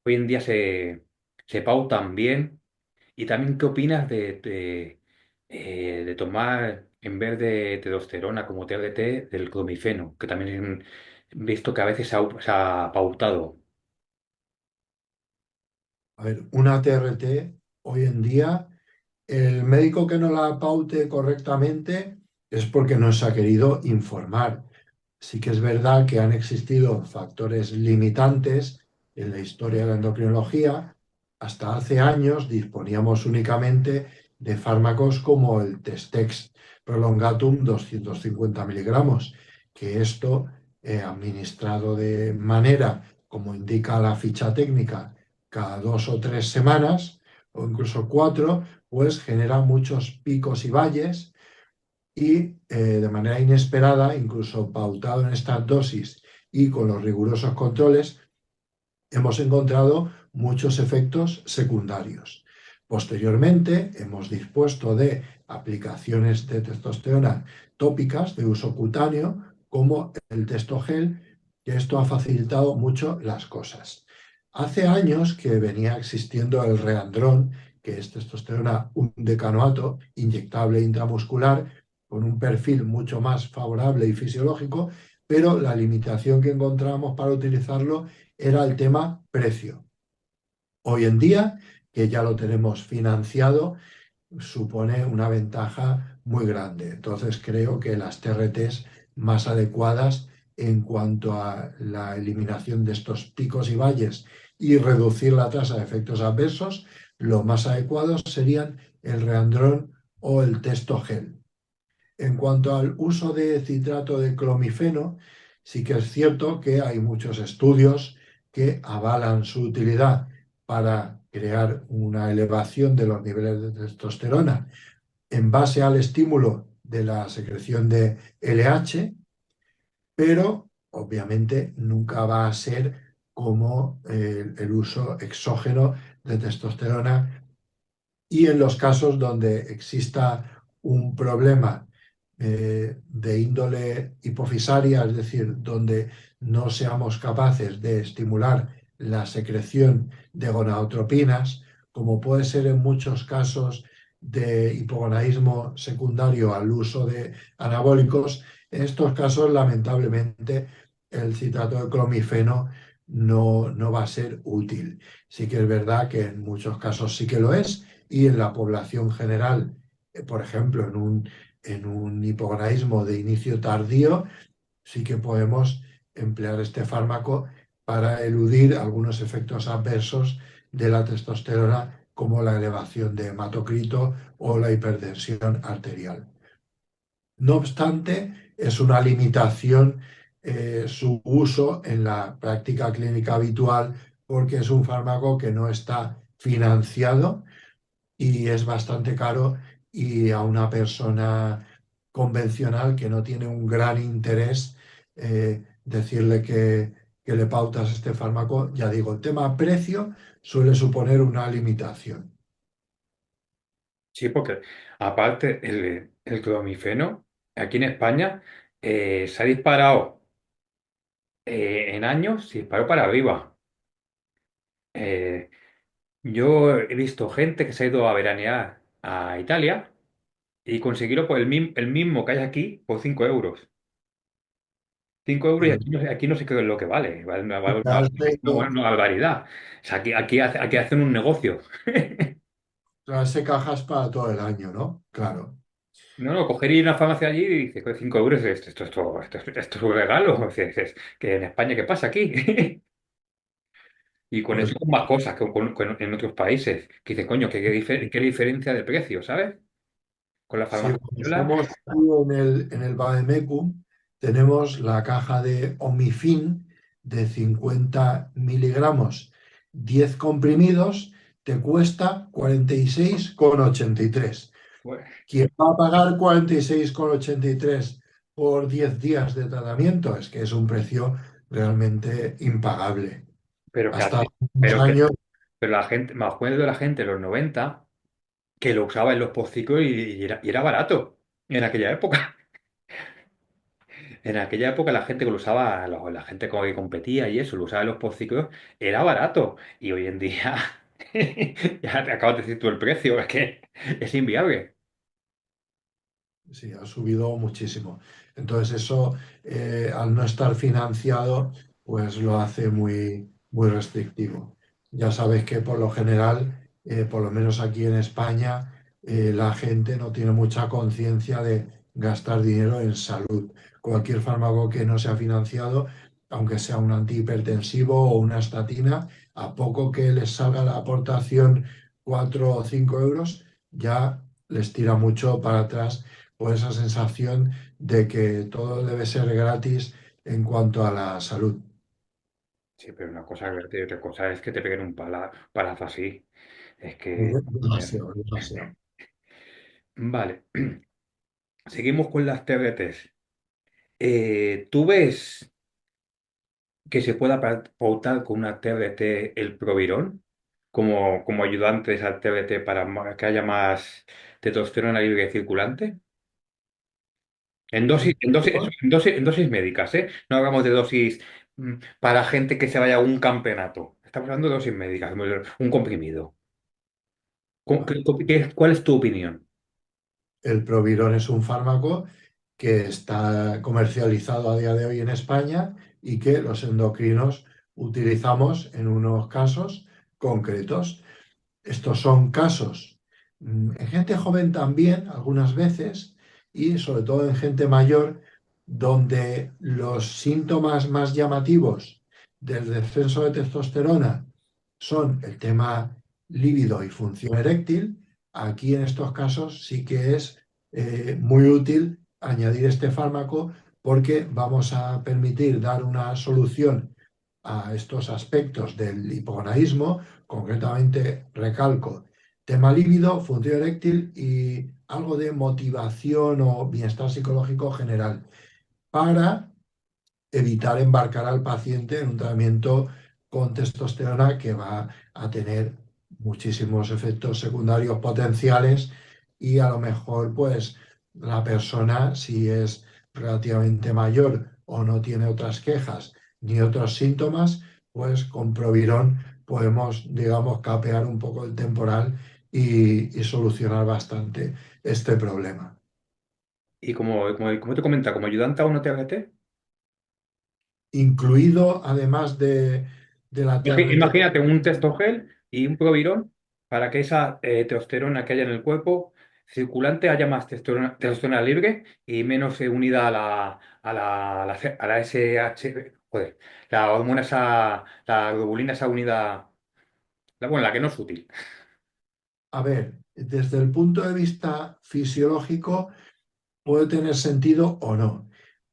hoy en día se pautan bien. Y también, ¿qué opinas de tomar, en vez de testosterona como TRT, del clomifeno, que también he visto que a veces se ha pautado? A ver, una TRT hoy en día, el médico que no la paute correctamente es porque no se ha querido informar. Sí que es verdad que han existido factores limitantes en la historia de la endocrinología. Hasta hace años disponíamos únicamente de fármacos como el Testex Prolongatum 250 miligramos, que esto, administrado de manera como indica la ficha técnica, cada 2 o 3 semanas, o incluso 4, pues genera muchos picos y valles y de manera inesperada, incluso pautado en estas dosis y con los rigurosos controles, hemos encontrado muchos efectos secundarios. Posteriormente, hemos dispuesto de aplicaciones de testosterona tópicas de uso cutáneo, como el Testogel, que esto ha facilitado mucho las cosas. Hace años que venía existiendo el Reandrón, que es testosterona un decanoato inyectable intramuscular, con un perfil mucho más favorable y fisiológico, pero la limitación que encontramos para utilizarlo era el tema precio. Hoy en día, que ya lo tenemos financiado, supone una ventaja muy grande. Entonces creo que las TRTs más adecuadas en cuanto a la eliminación de estos picos y valles y reducir la tasa de efectos adversos, lo más adecuados serían el Reandrón o el Testogel. En cuanto al uso de citrato de clomifeno, sí que es cierto que hay muchos estudios que avalan su utilidad para crear una elevación de los niveles de testosterona en base al estímulo de la secreción de LH, pero obviamente nunca va a ser como el uso exógeno de testosterona, y en los casos donde exista un problema de índole hipofisaria, es decir, donde no seamos capaces de estimular la secreción de gonadotropinas, como puede ser en muchos casos de hipogonadismo secundario al uso de anabólicos, en estos casos, lamentablemente, el citrato de clomifeno no va a ser útil. Sí que es verdad que en muchos casos sí que lo es, y en la población general, por ejemplo, en un hipogonadismo de inicio tardío, sí que podemos emplear este fármaco para eludir algunos efectos adversos de la testosterona, como la elevación de hematocrito o la hipertensión arterial. No obstante, es una limitación su uso en la práctica clínica habitual, porque es un fármaco que no está financiado y es bastante caro, y a una persona convencional que no tiene un gran interés, decirle que le pautas este fármaco, ya digo, el tema precio suele suponer una limitación. Sí, porque aparte el clomifeno, aquí en España, se ha disparado en años, se disparó para arriba. Eh, yo he visto gente que se ha ido a veranear a Italia y conseguirlo por el mismo que hay aquí por 5 euros. 5 euros, y Pues aquí no sé qué es lo que vale. Vale traerse, una barbaridad. O sea, aquí hacen un negocio. traerse cajas para todo el año, ¿no? Claro. No, no, coger y ir a una farmacia allí y dice que 5 euros, esto es un regalo. O sea, que en España, ¿qué pasa aquí? Y con Pues eso con más cosas que en otros países. Que dices, coño, qué diferencia de precio, ¿sabes? Con la sí, farmacia cuando española. estamos aquí en el Vademecum, tenemos la caja de Omifin de 50 miligramos, 10 comprimidos, te cuesta 46,83. Pues, ¿Quién va a pagar 46,83 por 10 días de tratamiento? Es que es un precio realmente impagable. pero que Hasta hace, hace unos pero que, años, pero la gente, me acuerdo de la gente de los 90 que lo usaba en los pocicos y era barato en aquella época. en aquella época la gente que lo usaba, la gente que competía y eso, lo usaba en los postciclos, era barato. Y hoy en día, ya te acabas de decir tú el precio, es que es inviable. Sí, ha subido muchísimo. Entonces eso, al no estar financiado, pues lo hace muy restrictivo. Ya sabes que por lo general, por lo menos aquí en España, la gente no tiene mucha conciencia de gastar dinero en salud. Cualquier fármaco que no sea financiado, aunque sea un antihipertensivo o una estatina, a poco que les salga la aportación 4 o 5 euros, ya les tira mucho para atrás o esa sensación de que todo debe ser gratis en cuanto a la salud. Sí, pero una cosa es verte y otra cosa es que te peguen un palazo así. Es que... Demasiado, demasiado. Vale, seguimos con las TBTs. ¿Tú ves que se pueda pautar con una TBT el Provirón como ayudante de esa TBT para que haya más testosterona libre circulante? En dosis, El en dosis, eso, providón, en dosis médicas, ¿eh? No hablamos de dosis para gente que se vaya a un campeonato. Estamos hablando de dosis médicas, un comprimido. vale. ¿Cuál es tu opinión? El Proviron es un fármaco que está comercializado a día de hoy en España y que los endocrinos utilizamos en unos casos concretos. Estos son casos en gente joven también, algunas veces, y sobre todo en gente mayor, donde los síntomas más llamativos del descenso de testosterona son el tema líbido y función eréctil. Aquí en estos casos sí que es muy útil añadir este fármaco porque vamos a permitir dar una solución a estos aspectos del hipogonadismo. Concretamente, recalco, tema líbido, función eréctil y algo de motivación o bienestar psicológico general para evitar embarcar al paciente en un tratamiento con testosterona que va a tener muchísimos efectos secundarios potenciales y a lo mejor pues la persona si es relativamente mayor o no tiene otras quejas ni otros síntomas, pues con Provirón podemos, digamos, capear un poco el temporal y solucionar bastante este problema. Y como te comenta, como ayudante a una TRT, Incluido, además de la TRT. Imagínate un Testogel y un Provirón para que esa testosterona que haya en el cuerpo circulante haya más testosterona libre y menos unida a la SH, joder, la hormona esa, la globulina esa unida, bueno, la que no es útil. A ver, desde el punto de vista fisiológico puede tener sentido o no.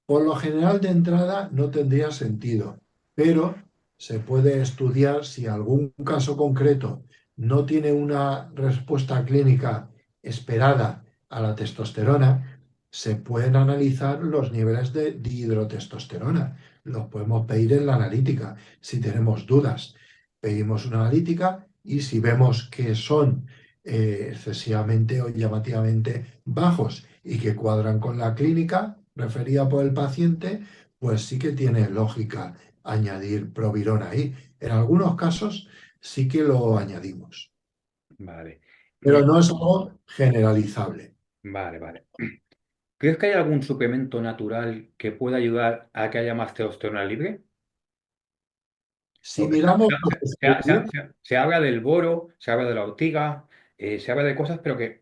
Por lo general, de entrada no tendría sentido, pero se puede estudiar si algún caso concreto no tiene una respuesta clínica esperada a la testosterona, se pueden analizar los niveles de dihidrotestosterona. Los podemos pedir en la analítica. Si tenemos dudas, pedimos una analítica y si vemos que son excesivamente o llamativamente bajos y que cuadran con la clínica referida por el paciente, pues sí que tiene lógica añadir Provirón ahí. En algunos casos sí que lo añadimos, Vale. pero Y- no es algo generalizable. vale, vale. ¿Crees que hay algún suplemento natural que pueda ayudar a que haya más testosterona libre? Si Porque miramos los estudios, se habla del boro, se habla de la ortiga, se habla de cosas, pero que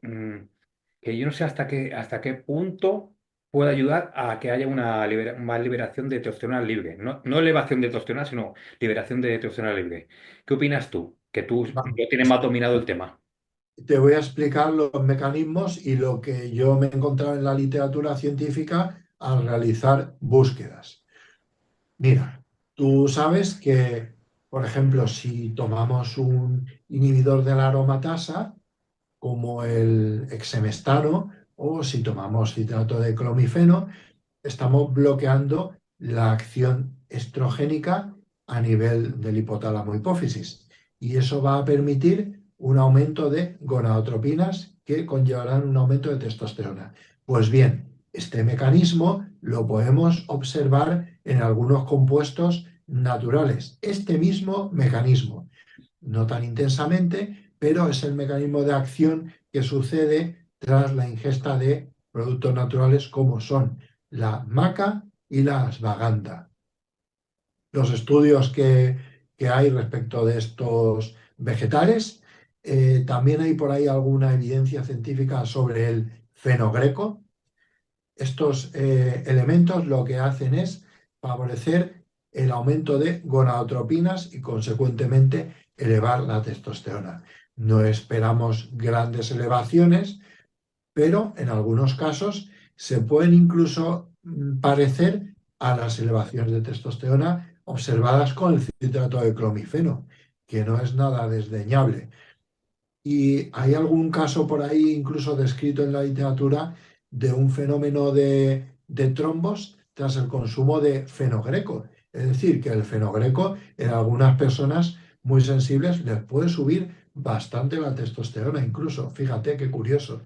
yo no sé hasta qué punto puede ayudar a que haya más liberación de testosterona libre. No, no elevación de testosterona, sino liberación de testosterona libre. ¿Qué opinas tú? Que tú vamos, lo tienes más dominado el tema. te voy a explicar los mecanismos y lo que yo me he encontrado en la literatura científica al realizar búsquedas. Mira, tú sabes que, por ejemplo, si tomamos un inhibidor de la aromatasa, como el exemestano, o si tomamos citrato de clomifeno, estamos bloqueando la acción estrogénica a nivel del hipotálamo hipófisis. Y eso va a permitir un aumento de gonadotropinas que conllevarán un aumento de testosterona. Pues bien, Este mecanismo lo podemos observar en algunos compuestos naturales. Este mismo mecanismo, no tan intensamente, pero es el mecanismo de acción que sucede tras la ingesta de productos naturales como son la maca y la ashwagandha. Los estudios que hay respecto de estos vegetales, también hay por ahí alguna evidencia científica sobre el fenogreco. Estos elementos lo que hacen es favorecer el aumento de gonadotropinas y consecuentemente elevar la testosterona. No esperamos grandes elevaciones, pero en algunos casos se pueden incluso parecer a las elevaciones de testosterona observadas con el citrato de clomifeno, que no es nada desdeñable. Y hay algún caso por ahí, incluso descrito en la literatura, de un fenómeno de trombos tras el consumo de fenogreco. Es decir, que el fenogreco en algunas personas muy sensibles les puede subir bastante la testosterona, incluso. Fíjate qué curioso.